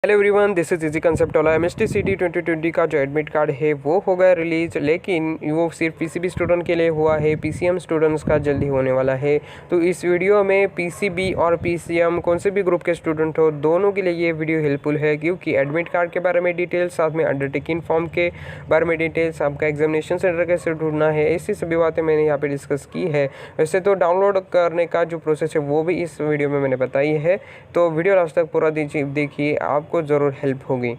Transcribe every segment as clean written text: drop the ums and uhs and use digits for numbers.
Hello everyone, this is easy concept वाला MST सीटी 2020 का जो एडमिट कार्ड है वो हो गया रिलीज, लेकिन वो सिर्फ पीसीबी स्टूडेंट के लिए हुआ है। पीसीएम स्टूडेंट्स का जल्दी होने वाला है। तो इस वीडियो में पीसीबी और पीसीएम कौन से भी ग्रुप के स्टूडेंट हो, दोनों के लिए ये वीडियो हेल्पफुल है, क्योंकि एडमिट कार्ड के बारे में डिटेल्स, साथ में अंडरटेकिंग फॉर्म के बारे में डिटेल्स, आपका एग्जामिनेशन सेंटर कैसे ढूंढना है, ऐसी सभी बातें मैंने यहाँ पे डिस्कस की है। वैसे तो डाउनलोड करने का जो प्रोसेस है वो भी इस वीडियो में मैंने बताई है, तो वीडियो लास्ट तक पूरा देखिए, आपको ज़रूर हेल्प होगी।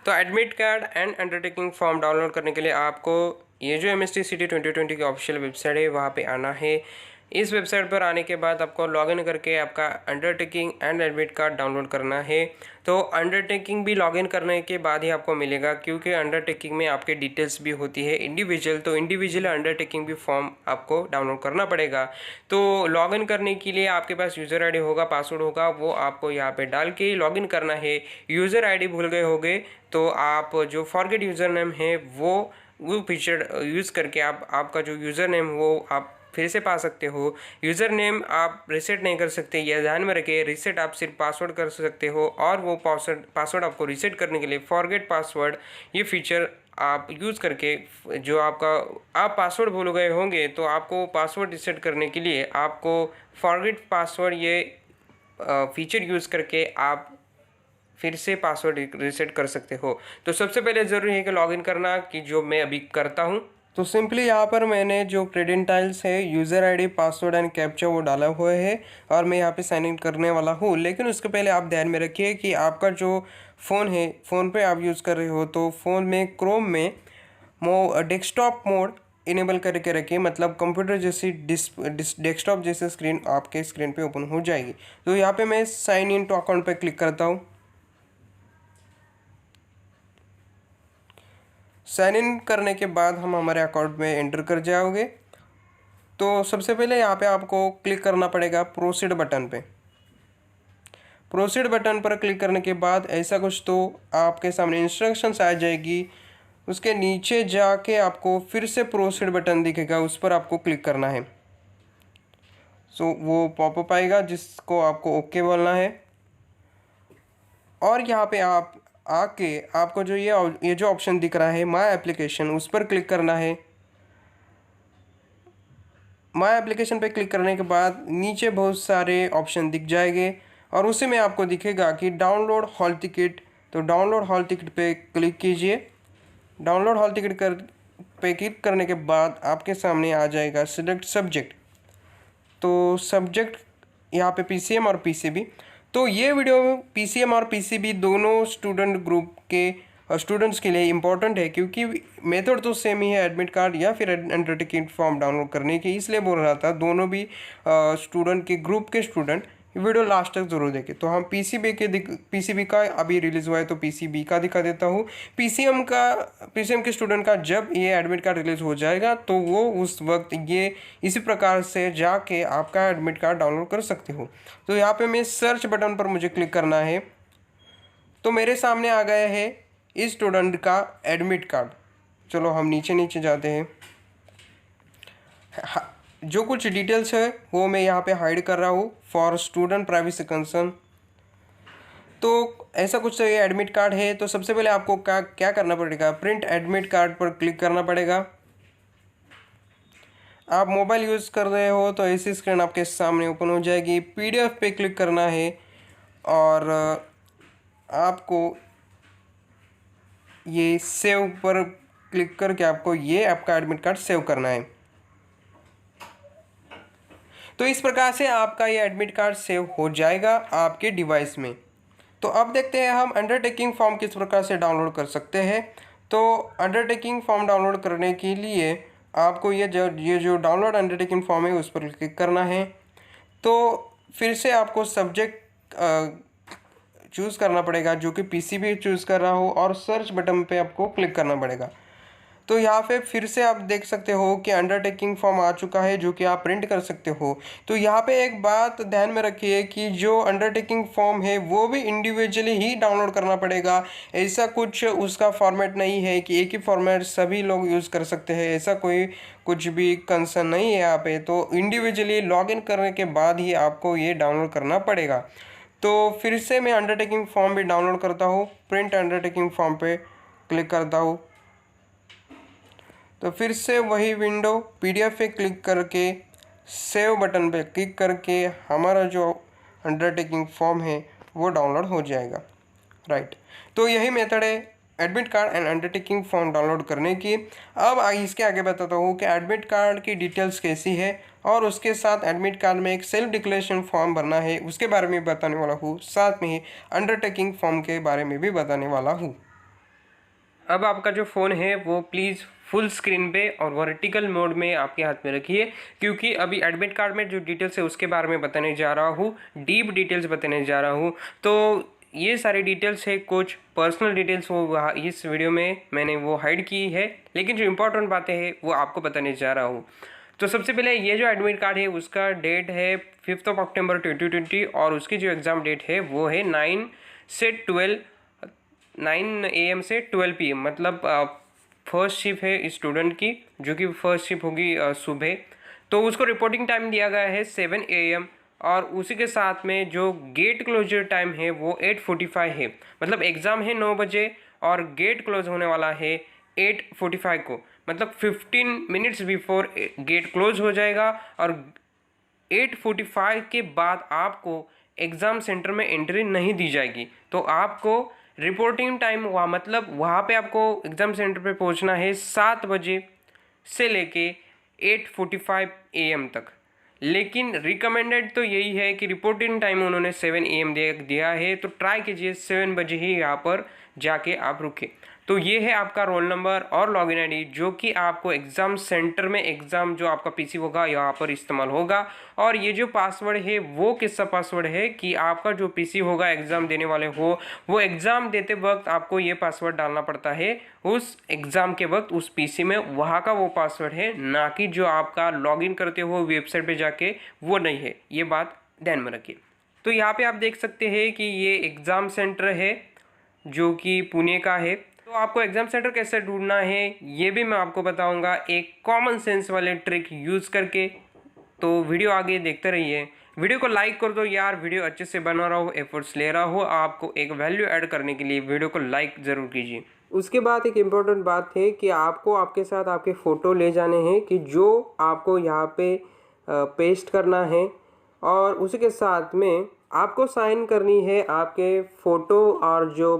तो admit card and undertaking form download करने के लिए आपको ये जो एमएसटी सीटी 2020 की ऑफिशियल वेबसाइट है वहाँ पे आना है। इस वेबसाइट पर आने के बाद आपको लॉगिन करके आपका undertaking and admit card download करना है। तो अंडरटेकिंग भी लॉगिन करने के बाद ही आपको मिलेगा, क्योंकि अंडरटेकिंग में आपके डिटेल्स भी होती है इंडिविजुअल, तो इंडिविजुअल अंडरटेकिंग भी फॉर्म आपको डाउनलोड करना पड़ेगा। तो लॉगिन करने के लिए आपके पास यूज़र आईडी होगा, पासवर्ड होगा, वो आपको यहाँ पे डाल के लॉगिन करना है। यूज़र आईडी भूल गए होंगे तो आप जो फॉरगेट यूज़र नेम है वो फीचर यूज़ करके आपका जो यूज़र नेम वो आप फिर से पा सकते हो। यूज़र नेम आप रीसेट नहीं कर सकते, यह ध्यान में रखें। रीसेट आप सिर्फ पासवर्ड कर सकते हो, और वो पासवर्ड आपको रीसेट करने के लिए फॉरगेट पासवर्ड ये फीचर आप यूज़ करके, जो आप पासवर्ड भूल गए होंगे तो आपको पासवर्ड रीसेट करने के लिए आपको फॉरगेट पासवर्ड ये फीचर यूज़ करके आप फिर से पासवर्ड रीसेट कर सकते हो। तो सबसे पहले ज़रूरी है कि लॉगिन करना, कि जो मैं अभी करता हूँ। तो सिंपली यहाँ पर मैंने जो क्रेडेंटाइल्स है, user ID, password and captcha वो डाला हुआ है, और मैं यहाँ पे साइन इन करने वाला हूँ। लेकिन उसके पहले आप ध्यान में रखिए कि आपका जो फ़ोन है, फ़ोन पे आप यूज़ कर रहे हो, तो फ़ोन में क्रोम में डेस्कटॉप मोड इनेबल करके रखिए, मतलब कंप्यूटर जैसी डेस्कटॉप जैसे स्क्रीन आपके स्क्रीन पे ओपन हो जाएगी। तो यहाँ पे मैं साइन इन टू अकाउंट पे क्लिक करता हूँ। साइन इन करने के बाद हम हमारे अकाउंट में एंटर कर जाओगे। तो सबसे पहले यहाँ पे आपको क्लिक करना पड़ेगा प्रोसीड बटन पे। प्रोसीड बटन पर क्लिक करने के बाद ऐसा कुछ तो आपके सामने इंस्ट्रक्शंस आ जाएगी। उसके नीचे जाके आपको फिर से प्रोसीड बटन दिखेगा, उस पर आपको क्लिक करना है। सो वो पॉपअप आएगा जिसको आपको ओके बोलना है, और यहाँ पे आप आके आपको जो ये जो ऑप्शन दिख रहा है माय एप्लीकेशन, उस पर क्लिक करना है। माय एप्लीकेशन पे क्लिक करने के बाद नीचे बहुत सारे ऑप्शन दिख जाएंगे, और उसी में आपको दिखेगा कि डाउनलोड हॉल टिकट। तो डाउनलोड हॉल टिकट पे क्लिक कीजिए। डाउनलोड हॉल टिकट पे क्लिक करने के बाद आपके सामने आ जाएगा सिलेक्ट सब्जेक्ट। तो सब्जेक्ट यहाँ पे पीसीएम और पीसीबी। तो ये वीडियो पीसीएम और पीसीबी दोनों स्टूडेंट ग्रुप के स्टूडेंट्स के लिए इम्पोर्टेंट है, क्योंकि मेथड तो सेम ही है, एडमिट कार्ड या फिर अंडरटेकिंग फॉर्म डाउनलोड करने की। इसलिए बोल रहा था दोनों भी स्टूडेंट के ग्रुप के स्टूडेंट वीडियो लास्ट तक जरूर देखें। तो हम पीसीबी का अभी रिलीज़ हुआ है तो पीसीबी का दिखा देता हूँ। पीसीएम के स्टूडेंट का जब ये एडमिट कार्ड रिलीज़ हो जाएगा तो वो उस वक्त ये इसी प्रकार से जाके आपका एडमिट कार्ड डाउनलोड कर सकते हो। तो यहाँ पे मैं सर्च बटन पर मुझे क्लिक करना है। तो मेरे सामने आ गया है इस स्टूडेंट का एडमिट कार्ड। चलो हम नीचे जाते हैं। जो कुछ डिटेल्स है वो मैं यहाँ पे हाइड कर रहा हूँ फॉर स्टूडेंट प्राइवेसी कंसर्न। तो ऐसा कुछ ये एडमिट कार्ड है। तो सबसे पहले आपको क्या करना पड़ेगा, प्रिंट एडमिट कार्ड पर क्लिक करना पड़ेगा। आप मोबाइल यूज़ कर रहे हो तो ऐसी स्क्रीन आपके सामने ओपन हो जाएगी। पीडीएफ पे क्लिक करना है, और आपको ये सेव पर क्लिक करके आपको ये आपका एडमिट कार्ड सेव करना है। तो इस प्रकार से आपका ये एडमिट कार्ड सेव हो जाएगा आपके डिवाइस में। तो अब देखते हैं हम अंडरटेकिंग फॉर्म किस प्रकार से डाउनलोड कर सकते हैं। तो अंडरटेकिंग फॉर्म डाउनलोड करने के लिए आपको ये जो डाउनलोड अंडरटेकिंग फॉर्म है उस पर क्लिक करना है। तो फिर से आपको सब्जेक्ट चूज़ करना पड़ेगा, जो कि पीसीबी चूज़ कर रहा हो, और सर्च बटन पे आपको क्लिक करना पड़ेगा। तो यहाँ पे फिर से आप देख सकते हो कि अंडरटेकिंग फॉर्म आ चुका है, जो कि आप प्रिंट कर सकते हो। तो यहाँ पे एक बात ध्यान में रखिए कि जो अंडरटेकिंग फॉर्म है वो भी इंडिविजुअली ही डाउनलोड करना पड़ेगा। ऐसा कुछ उसका फॉर्मेट नहीं है कि एक ही फॉर्मेट सभी लोग यूज़ कर सकते हैं, ऐसा कोई कुछ भी कंसर्न नहीं है यहाँ पे। तो इंडिविजुअली लॉगिन करने के बाद ही आपको ये डाउनलोड करना पड़ेगा। तो फिर से मैं अंडरटेकिंग फॉर्म भी डाउनलोड करता हूँ, प्रिंट अंडरटेकिंग फॉर्म पे क्लिक करता हूँ। तो फिर से वही विंडो PDF पे क्लिक करके सेव बटन पे क्लिक करके हमारा जो अंडरटेकिंग फॉर्म है वो डाउनलोड हो जाएगा, राइट। तो यही मेथड है admit card and undertaking form download करने की। अब इसके आगे बताता हूँ कि एडमिट कार्ड की डिटेल्स कैसी है और उसके साथ एडमिट कार्ड में एक सेल्फ डिक्लेरेशन फॉर्म भरना है, उसके बारे में बताने वाला हूँ। साथ में ही अंडरटेकिंग फॉर्म के बारे में भी बताने वाला हूँ। अब आपका जो फ़ोन है वो प्लीज़ फुल स्क्रीन पे और वर्टिकल मोड में आपके हाथ में रखिए, क्योंकि अभी एडमिट कार्ड में जो डिटेल्स है उसके बारे में बताने जा रहा हूँ, डीप डिटेल्स बताने जा रहा हूँ। तो ये सारी डिटेल्स है, कुछ पर्सनल डिटेल्स वो इस वीडियो में मैंने वो हाइड की है, लेकिन जो इंपॉर्टेंट बातें हैं वो आपको बताने जा रहा हूँ। तो सबसे पहले ये जो एडमिट कार्ड है उसका डेट है 5 अक्टूबर 2020 और उसकी जो एग्ज़ाम डेट है वो है 9 AM से 12 PM, मतलब फर्स्ट शिफ्ट है स्टूडेंट की, जो कि फर्स्ट शिफ्ट होगी सुबह। तो उसको रिपोर्टिंग टाइम दिया गया है 7 AM और उसी के साथ में जो गेट क्लोजर टाइम है वो 8:45 है। मतलब एग्ज़ाम है 9 बजे और गेट क्लोज होने वाला है 8:45 को, मतलब 15 मिनट्स बिफोर गेट क्लोज हो जाएगा और 8:45 के बाद आपको एग्ज़ाम सेंटर में एंट्री नहीं दी जाएगी। तो आपको रिपोर्टिंग टाइम हुआ, मतलब वहाँ पे आपको एग्ज़ाम सेंटर पे पहुँचना है 7 बजे से लेके 8:45 AM तक। लेकिन रिकमेंडेड तो यही है कि रिपोर्टिंग टाइम उन्होंने 7 AM दिया है, तो ट्राई कीजिए 7 बजे ही यहाँ पर जाके आप रुके। तो ये है आपका रोल नंबर और लॉगिन आईडी, जो कि आपको एग्ज़ाम सेंटर में एग्ज़ाम जो आपका पीसी होगा यहाँ पर इस्तेमाल होगा। और ये जो पासवर्ड है वो किसका पासवर्ड है कि आपका जो पीसी होगा एग्ज़ाम देने वाले हो, वो एग्ज़ाम देते वक्त आपको ये पासवर्ड डालना पड़ता है उस एग्ज़ाम के वक्त उस पीसी में, वहाँ का वो पासवर्ड है, ना कि जो आपका लॉगिन करते हो वेबसाइट पे जाके वो नहीं है। ये बात ध्यान में रखिए। तो यहाँ पे आप देख सकते हैं कि ये एग्ज़ाम सेंटर है जो कि पुणे का है। तो आपको एग्ज़ाम सेंटर कैसे ढूंढना है ये भी मैं आपको बताऊंगा एक कॉमन सेंस वाले ट्रिक यूज़ करके। तो वीडियो आगे देखते रहिए। वीडियो को लाइक कर दो यार, वीडियो अच्छे से बना रहा हो, एफर्ट्स ले रहा हो आपको एक वैल्यू ऐड करने के लिए वीडियो को लाइक ज़रूर कीजिए। उसके बाद एक इम्पोर्टेंट बात है कि आपको आपके साथ आपके फ़ोटो ले जाने हैं कि जो आपको यहाँ पे पेस्ट करना है, और उसी के साथ में आपको साइन करनी है आपके फ़ोटो और जो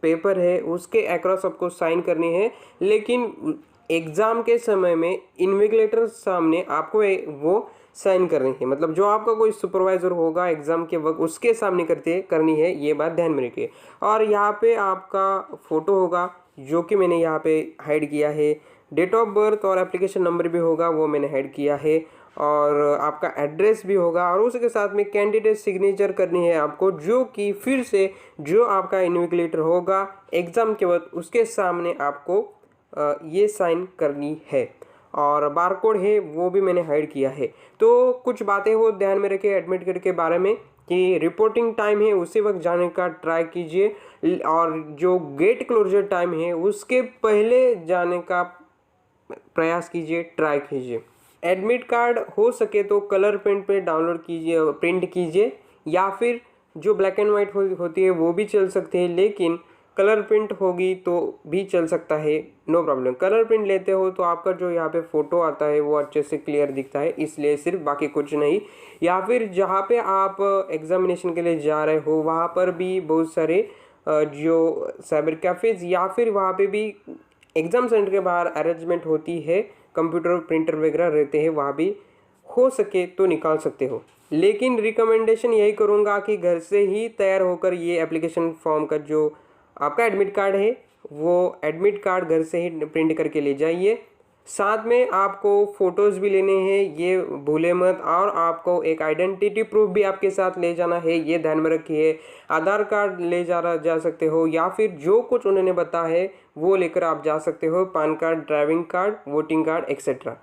पेपर है उसके अक्रॉस आपको साइन करनी है। लेकिन एग्ज़ाम के समय में इन्विजिलेटर सामने आपको वो साइन करनी है, मतलब जो आपका कोई सुपरवाइज़र होगा एग्ज़ाम के वक्त उसके सामने करनी है, ये बात ध्यान में रखिए। और यहाँ पे आपका फ़ोटो होगा जो कि मैंने यहाँ पे हाइड किया है, डेट ऑफ बर्थ और एप्लीकेशन नंबर भी होगा वो मैंने हाइड किया है, और आपका एड्रेस भी होगा, और उसके साथ में कैंडिडेट सिग्नेचर करनी है आपको, जो कि फिर से जो आपका इन्विजिलेटर होगा एग्ज़ाम के वक्त उसके सामने आपको ये साइन करनी है। और बारकोड है वो भी मैंने हाइड किया है। तो कुछ बातें वो ध्यान में रखिए एडमिट कार्ड के बारे में कि रिपोर्टिंग टाइम है उसी वक्त जाने का ट्राई कीजिए, और जो गेट क्लोजर टाइम है उसके पहले जाने का प्रयास कीजिए, ट्राई कीजिए। एडमिट कार्ड हो सके तो कलर प्रिंट पे डाउनलोड कीजिए, प्रिंट कीजिए, या फिर जो ब्लैक एंड वाइट होती है वो भी चल सकते हैं, लेकिन कलर प्रिंट होगी तो भी चल सकता है, नो प्रॉब्लम। कलर प्रिंट लेते हो तो आपका जो यहाँ पे फ़ोटो आता है वो अच्छे से क्लियर दिखता है, इसलिए सिर्फ, बाकी कुछ नहीं। या फिर जहाँ पे आप एग्जामिनेशन के लिए जा रहे हो वहाँ पर भी बहुत सारे जो साइबर कैफ़ेज़ या फिर वहाँ पे भी एग्ज़ाम सेंटर के बाहर अरेंजमेंट होती है, कंप्यूटर प्रिंटर वगैरह रहते हैं, वहाँ भी हो सके तो निकाल सकते हो। लेकिन रिकमेंडेशन यही करूँगा कि घर से ही तैयार होकर ये एप्लीकेशन फॉर्म का जो आपका एडमिट कार्ड है वो एडमिट कार्ड घर से ही प्रिंट करके ले जाइए। साथ में आपको फ़ोटोज़ भी लेने हैं, ये भूले मत, और आपको एक आइडेंटिटी प्रूफ भी आपके साथ ले जाना है, ये ध्यान में रखिए। आधार कार्ड ले जा सकते हो, या फिर जो कुछ उन्होंने बताया है वो लेकर आप जा सकते हो, pan card, driving card, voting card etcetera.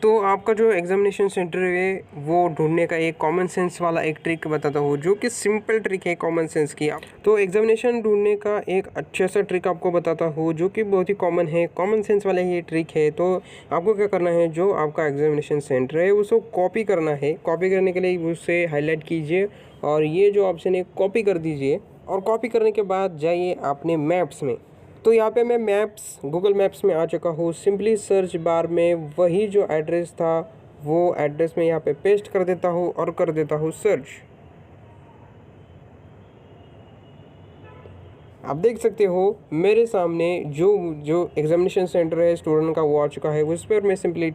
तो आपका जो एग्जामिनेशन सेंटर है वो ढूंढने का एक कॉमन सेंस वाला एक ट्रिक बताता हूँ, जो कि सिंपल ट्रिक है कॉमन सेंस की। तो एग्जामिनेशन ढूंढने का एक अच्छा सा ट्रिक आपको बताता हूँ जो कि बहुत ही कॉमन है, कॉमन सेंस वाला ये ट्रिक है। तो आपको क्या करना है, जो आपका एग्जामिनेशन सेंटर है उसको कॉपी करना है। कॉपी करने के लिए उसे हाईलाइट कीजिए और ये जो ऑप्शन है कॉपी कर दीजिए और कॉपी करने के बाद जाइए अपने मैप्स में। तो यहाँ पे मैं मैप्स गूगल मैप्स में आ चुका हूँ। सिंपली सर्च बार में वही जो एड्रेस था वो एड्रेस में यहाँ पे पेस्ट कर देता हूँ और कर देता हूँ सर्च। आप देख सकते हो मेरे सामने जो जो एग्जामिनेशन सेंटर है स्टूडेंट का वो आ चुका है। उस पर मैं सिंपली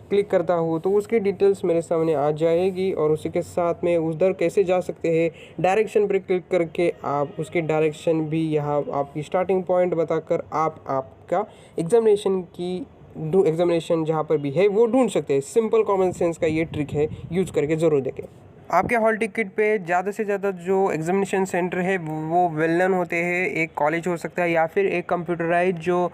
क्लिक करता हूँ तो उसकी डिटेल्स मेरे सामने आ जाएगी और उसी के साथ में उधर कैसे जा सकते हैं डायरेक्शन पर क्लिक करके आप उसकी डायरेक्शन भी यहाँ आपकी स्टार्टिंग पॉइंट बताकर आप आपका एग्जामिनेशन जहाँ पर भी है वो ढूंढ सकते हैं। सिंपल कॉमन सेंस का ये ट्रिक है, यूज़ करके ज़रूर देखें। आपके हॉल टिकट पे ज़्यादा से ज़्यादा जो एग्जामिनेशन सेंटर है वो वेल नोन होते हैं। एक कॉलेज हो सकता है या फिर एक कंप्यूटराइज जो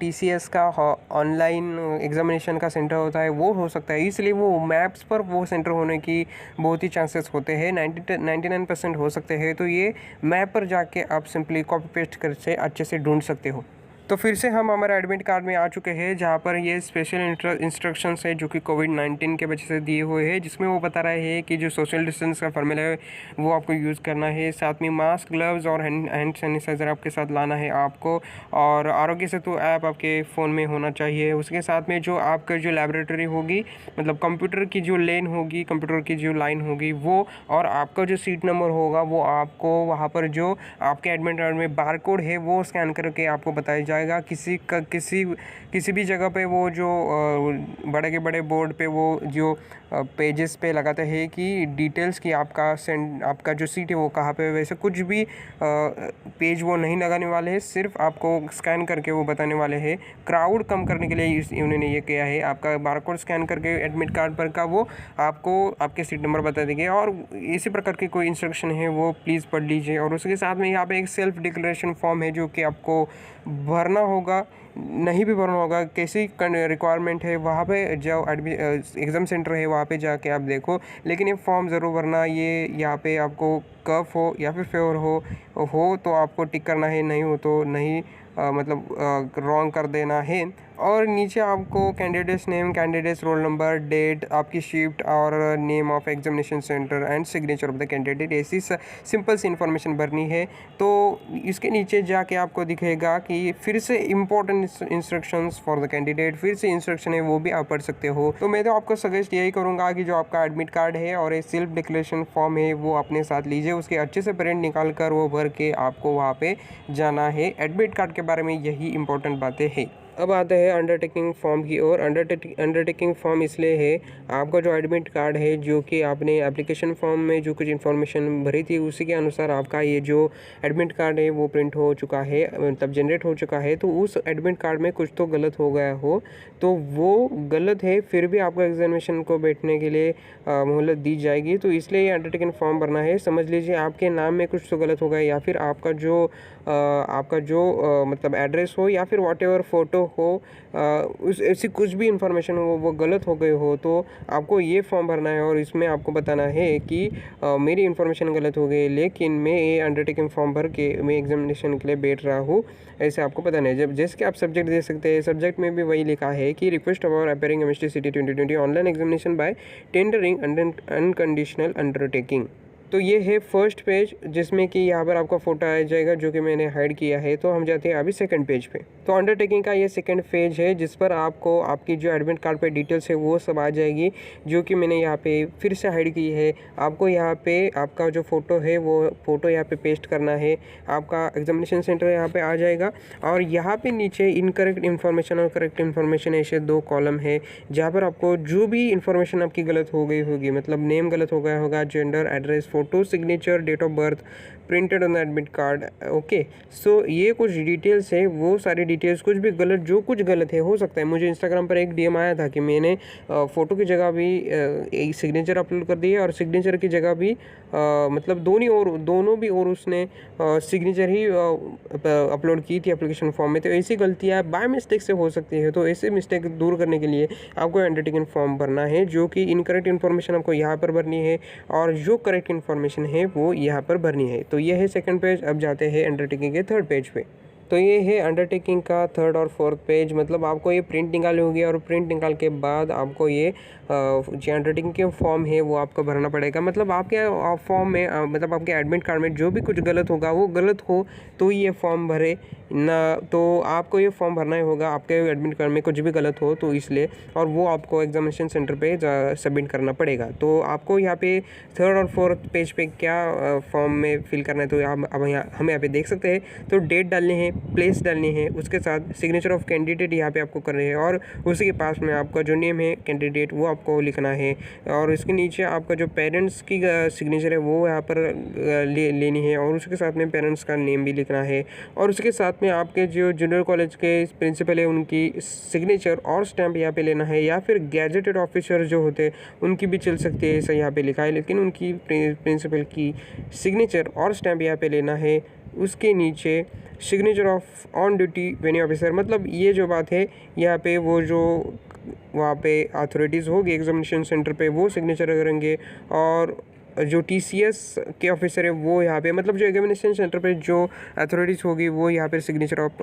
TCS का ऑनलाइन एग्जामिनेशन का सेंटर होता है वो हो सकता है। इसलिए वो मैप्स पर वो सेंटर होने की बहुत ही चांसेस होते हैं, 99% हो सकते हैं। तो ये मैप पर जाके आप सिंपली कॉपी पेस्ट करके अच्छे से ढूंढ सकते हो। तो फिर से हम हमारे एडमिट कार्ड में आ चुके हैं जहाँ पर ये स्पेशल इंस्ट्रक्शंस है जो कि कोविड-19 के वजह से दिए हुए हैं, जिसमें वो बता रहे हैं कि जो सोशल डिस्टेंस का फॉर्मूला है वो आपको यूज़ करना है। साथ में मास्क, ग्लव्स और हैंड सैनिटाइज़र आपके साथ लाना है आपको, और आरोग्य सेतु ऐप आपके फ़ोन में होना चाहिए। उसके साथ में जो आपका जो लैबोरेटरी होगी, मतलब कंप्यूटर की जो लेन होगी, कंप्यूटर की जो लाइन होगी वो, और आपका जो सीट नंबर होगा वो आपको वहाँ पर जो आपके एडमिट कार्ड में बारकोड है वो स्कैन करके आपको बताया जाएगा। किसी भी जगह पे वो जो बड़े के बड़े बोर्ड पे वो जो पेजेस पे लगाते हैं कि डिटेल्स की आपका जो सीट है वो कहाँ पे है, वैसे कुछ भी पेज वो नहीं लगाने वाले हैं। सिर्फ आपको स्कैन करके वो बताने वाले हैं। क्राउड कम करने के लिए उन्होंने ये किया है। आपका बारकोड स्कैन करके एडमिट कार्ड पर का वो आपको आपके सीट नंबर बता देंगे। और इसी प्रकार की कोई इंस्ट्रक्शन है वो प्लीज़ पढ़ लीजिए। और उसके साथ में यहाँ पे एक सेल्फ डिक्लेरेशन फॉर्म है जो कि आपको भरना होगा, नहीं भी भरना होगा, कैसी रिक्वायरमेंट है वहाँ पे जो एग्ज़ाम सेंटर है वहाँ पे जाके आप देखो। लेकिन ये फॉर्म ज़रूर भरना। ये यहाँ पे आपको कफ हो या फिर फेवर हो तो आपको टिक करना है, नहीं हो तो नहीं, मतलब रॉन्ग कर देना है। और नीचे आपको candidates name, candidates roll number, date, आपकी शिफ्ट और name of examination centre and signature of the candidate, ऐसी सिंपल सी इन्फॉर्मेशन भरनी है। तो इसके नीचे जाके आपको दिखेगा कि फिर से important instructions for the candidate, फिर से इंस्ट्रक्शन है वो भी आप पढ़ सकते हो। तो मैं तो आपको सजेस्ट यही करूँगा कि जो आपका एडमिट कार्ड है और एक सेल्फ डिक्लेरेशन फॉर्म है वो अपने साथ लीजिए, उसके अच्छे से प्रिंट निकाल कर वो भर के आपको वहाँ पे जाना है। एडमिट कार्ड के बारे में यही इंपॉर्टेंट बातें हैं। अब आते हैं अंडरटेकिंग फॉर्म की ओर। अंडरटेकिंग फॉर्म इसलिए है, आपका जो एडमिट कार्ड है जो कि आपने एप्लीकेशन फॉर्म में जो कुछ इन्फॉर्मेशन भरी थी उसी के अनुसार आपका ये जो एडमिट कार्ड है वो प्रिंट हो चुका है, मतलब जनरेट हो चुका है। तो उस एडमिट कार्ड में कुछ तो गलत हो गया हो तो वो गलत है, फिर भी आपको एग्जामिनेशन को बैठने के लिए मोहलत दी जाएगी। तो इसलिए ये अंडरटेकिंग फॉर्म भरना है। समझ लीजिए आपके नाम में कुछ तो गलत हो गया या फिर आपका जो मतलब एड्रेस हो या फिर वॉटएवर फ़ोटो हो, उस ऐसी कुछ भी इंफॉर्मेशन हो वो गलत हो गए हो तो आपको ये फॉर्म भरना है। और इसमें आपको बताना है कि मेरी इन्फॉर्मेशन गलत हो गई लेकिन मैं ये अंडरटेकिंग फॉर्म भर के मैं एग्जामिनेशन के लिए बैठ रहा हूँ, ऐसे आपको बताना है। जब जैसे कि आप सब्जेक्ट दे सकते हैं, सब्जेक्ट में भी वही लिखा है कि request for appearing MST CT 2020 online examination by tendering unconditional undertaking. तो ये है फर्स्ट पेज जिसमें कि यहाँ पर आपका फ़ोटो आ जाएगा जो कि मैंने हाइड किया है। तो हम जाते हैं अभी सेकंड पेज पे। तो अंडरटेकिंग का ये सेकंड पेज है जिस पर आपको आपकी जो एडमिट कार्ड पे डिटेल्स है वो सब आ जाएगी जो कि मैंने यहाँ पे फिर से हाइड की है। आपको यहाँ पे आपका जो फ़ोटो है वो फ़ोटो यहाँ पे पेस्ट करना है। आपका एग्जामिनेशन सेंटर यहाँ पे आ जाएगा और यहाँ पे नीचे इनकरेक्ट इन्फॉर्मेशन और करेक्ट इन्फॉर्मेशन ऐसे दो कॉलम है जहाँ पर आपको जो भी इन्फॉर्मेशन आपकी गलत हो गई होगी, मतलब नेम गलत हो गया होगा, gender, address, photo, signature, date of birth printed on the admit card. Okay, so ये कुछ डिटेल्स है, वो सारी डिटेल्स कुछ भी गलत, जो कुछ गलत है हो सकता है। मुझे इंस्टाग्राम पर एक DM आया था कि मैंने फ़ोटो की जगह भी एक सिग्नेचर अपलोड कर दिया और सिग्नेचर की जगह भी मतलब दोनों भी और उसने सिग्नेचर ही अपलोड की थी एप्लीकेशन फॉर्म में। तो ऐसी गलतियाँ बाय मिस्टेक से हो सकती है। तो ऐसे मिस्टेक दूर करने के लिए आपको अंडरटेकिंग फॉर्म भरना है जो कि इनकरेक्ट इन्फॉर्मेशन आपको यहाँ पर भरनी है और जो करेक्ट इन्फॉर्मेशन है वो यहाँ पर भरनी है। तो ये है सेकंड पेज। अब जाते हैं अंडरटेकिंग के थर्ड पेज पे। तो ये है अंडरटेकिंग का 3rd और 4th पेज। मतलब आपको ये प्रिंट निकाली होगी और प्रिंट निकाल के बाद आपको ये जो अंडरटेकिंग के फॉर्म है वो आपको भरना पड़ेगा। मतलब आपके फॉर्म में मतलब आपके एडमिट कार्ड में जो भी कुछ गलत होगा वो गलत हो तो ये फॉर्म भरे ना, तो आपको ये फॉर्म भरना ही होगा। आपके एडमिट कार्ड में कुछ भी गलत हो तो इसलिए, और वो आपको एग्जामिनेशन सेंटर पे सबमिट करना पड़ेगा। तो आपको यहाँ पे 3rd और 4th पेज पे क्या फॉर्म में फिल करना है तो अब हम यहाँ पे देख सकते हैं। तो डेट डालनी है, प्लेस डालनी है, उसके साथ सिग्नेचर ऑफ कैंडिडेट यहाँ पे आपको करना है और उसी के पास में आपका जो नेम है कैंडिडेट वो आपको लिखना है। और इसके नीचे आपका जो पेरेंट्स की सिग्नेचर है वो यहाँ पर लेनी है और उसके साथ में पेरेंट्स का नेम भी लिखना है। और उसके साथ में आपके जो जूनियर कॉलेज के प्रिंसिपल है उनकी सिग्नेचर और स्टैंप यहाँ पे लेना है, या फिर गैजेटेड ऑफिसर जो होते हैं उनकी भी चल सकती है, ऐसा यहाँ पे लिखा है, लेकिन उनकी प्रिंसिपल की सिग्नेचर और स्टैंप यहाँ पे लेना है। उसके नीचे signature of on duty venue officer, मतलब ये जो बात है यहाँ पे वो जो वहाँ पे अथॉरिटीज़ होगी एग्जामिनेशन सेंटर पे वो सिग्नेचर करेंगे, और जो TCS के ऑफिसर है वो यहाँ पे, मतलब जो एग्जामिनेशन सेंटर पे जो अथॉरिटीज़ होगी वो यहाँ पे सिग्नेचर ऑफ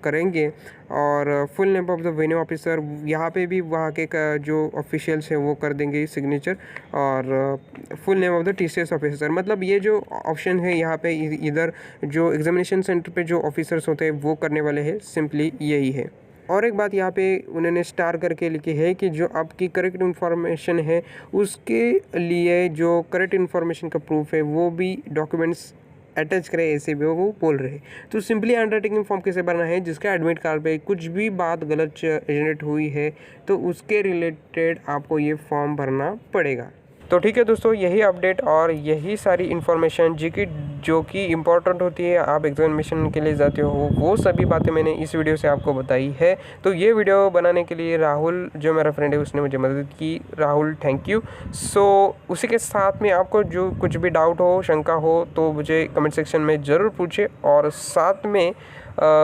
करेंगे। और full name of the venue officer यहाँ पे भी वहाँ के जो ऑफिशियल्स हैं वो कर देंगे सिग्नेचर, और full name of the TCS officer. मतलब ये जो ऑप्शन है यहाँ पे इधर जो एग्जामिनेशन सेंटर पे जो ऑफिसर्स होते हैं वो करने वाले हैं, सिंपली यही है। और एक बात यहाँ पे उन्होंने स्टार करके लिखी है कि जो आपकी करेक्ट इन्फॉर्मेशन है उसके लिए जो करेक्ट इन्फॉर्मेशन का प्रूफ है वो भी डॉक्यूमेंट्स अटैच करें, ऐसे भी वो बोल रहे हैं। तो सिंपली अंडरटेकिंग फॉर्म कैसे भरना है, जिसका एडमिट कार्ड पे कुछ भी बात गलत जनरेट हुई है तो उसके रिलेटेड आपको ये फॉर्म भरना पड़ेगा। तो ठीक है दोस्तों, यही अपडेट और यही सारी इन्फॉर्मेशन जो कि इम्पोर्टेंट होती है आप एग्जामिनेशन के लिए जाते हो, वो सभी बातें मैंने इस वीडियो से आपको बताई है। तो ये वीडियो बनाने के लिए राहुल जो मेरा फ्रेंड है उसने मुझे मदद की, राहुल थैंक यू। सो उसी के साथ में आपको जो कुछ भी डाउट हो, शंका हो तो मुझे कमेंट सेक्शन में ज़रूर पूछे, और साथ में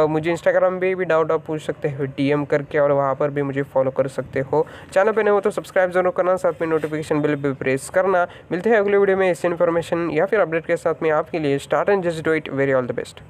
मुझे इंस्टाग्राम पे भी डाउट आप पूछ सकते हो DM करके, और वहाँ पर भी मुझे फॉलो कर सकते हो। चैनल पे नहीं हो तो सब्सक्राइब जरूर करना, साथ में नोटिफिकेशन बिल भी प्रेस करना। मिलते हैं अगले वीडियो में ऐसी इन्फॉर्मेशन या फिर अपडेट के साथ में आपके लिए। Start and just do it, very all the best.